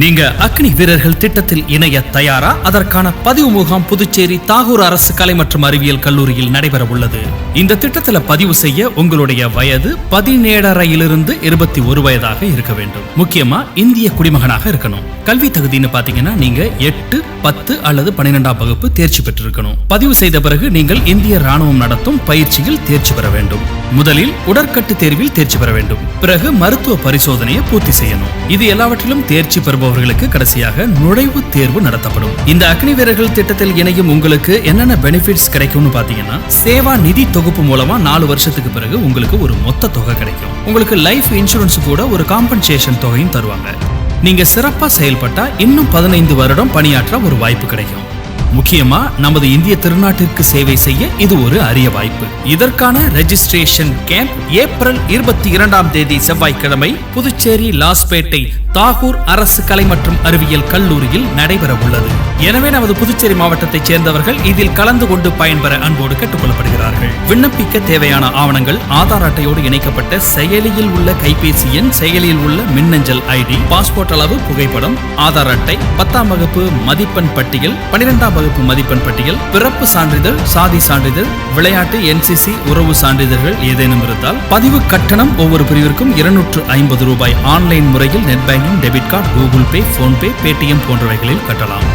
நீங்க அக்னி வீரர்கள் திட்டத்தில் இணைய தயாரா? அதற்கான பதிவு முகாம் புதுச்சேரி தாகூர் அரசு கலை மற்றும் அறிவியல் கல்லூரியில் நடைபெற உள்ளது. இந்த திட்டத்துல பதிவு செய்ய உங்களுடைய வயது 17.5 to 21 வயதாக இருக்க வேண்டும். முக்கியமா இந்திய குடிமகனாக இருக்கணும். கல்வி தகுதின்னு பாத்தீங்கன்னா நீங்க 8, 10 அல்லது 12ஆம் வகுப்பு தேர்ச்சி பெற்றிருக்கணும். பதிவு செய்த பிறகு நீங்கள் இந்திய ராணுவம் நடத்தும் பயிற்சியில் தேர்ச்சி பெற வேண்டும். முதலில் உடற்கட்டு தேர்வில் தேர்ச்சி பெற வேண்டும். பிறகு மருத்துவ பரிசோதனையை பூர்த்தி செய்யணும். இது எல்லாவற்றிலும் தேர்ச்சி பெறுபவர்களுக்கு கடைசியாக நுழைவுத் தேர்வு நடத்தப்படும். இந்த அக்னி வீரர்கள் திட்டத்தில் இணையும் உங்களுக்கு என்னென்ன பெனிஃபிட்ஸ் கிடைக்கும்னு பாத்தீங்கன்னா, சேவா நிதி தொகுப்பு மூலமா 4 வருஷத்துக்கு பிறகு உங்களுக்கு ஒரு மொத்த தொகை கிடைக்கும். உங்களுக்கு லைஃப் இன்சூரன்ஸ் கூட ஒரு காம்பன்சேஷன் தொகையும் தருவாங்க. நீங்க சிறப்பா செயல்பட்டா இன்னும் 15 வருடம் பணியாற்ற ஒரு வாய்ப்பு கிடைக்கும். முக்கியமா நமது இந்திய திருநாட்டிற்கு சேவை செய்ய இது ஒரு அரிய வாய்ப்பு. இதற்கான ரெஜிஸ்ட்ரேஷன் கேம்ப் ஏப்ரல் 22ஆம் தேதி செவ்வாய்க்கிழமை புதுச்சேரி லாஸ்பேட்டை தாகூர் அரசு கலை மற்றும் அறிவியல் கல்லூரியில் நடைபெற உள்ளது. எனவே நமது புதுச்சேரி மாவட்டத்தைச் சேர்ந்தவர்கள் இதில் கலந்து கொண்டு பயன்பெற அன்போடு கேட்டுக்கொள்ளப்படுகிறார்கள். விண்ணப்பிக்க தேவையான ஆவணங்கள் ஆதார் அட்டையோடு இணைக்கப்பட்ட செயலியில் உள்ள கைபேசி எண், செயலியில் உள்ள மின்னஞ்சல் ஐடி, பாஸ்போர்ட் அளவு புகைப்படம், ஆதார் அட்டை, 10ஆம் வகுப்பு மதிப்பெண் பட்டியல், 12ஆம் வகுப்பு மதிப்பெண் பட்டியல், பிறப்பு சான்றிதழ், சாதி சான்றிதழ், விளையாட்டு NCC உறவு சான்றிதழ்கள் ஏதேனும் இருந்தால் பதிவு கட்டணம் ஒவ்வொரு பிரிவிற்கும் 250 ரூபாய் ஆன்லைன் முறையில் net banking, debit card, Google Pay, PhonePe, Paytm போன்றவைகளில் கட்டலாம்.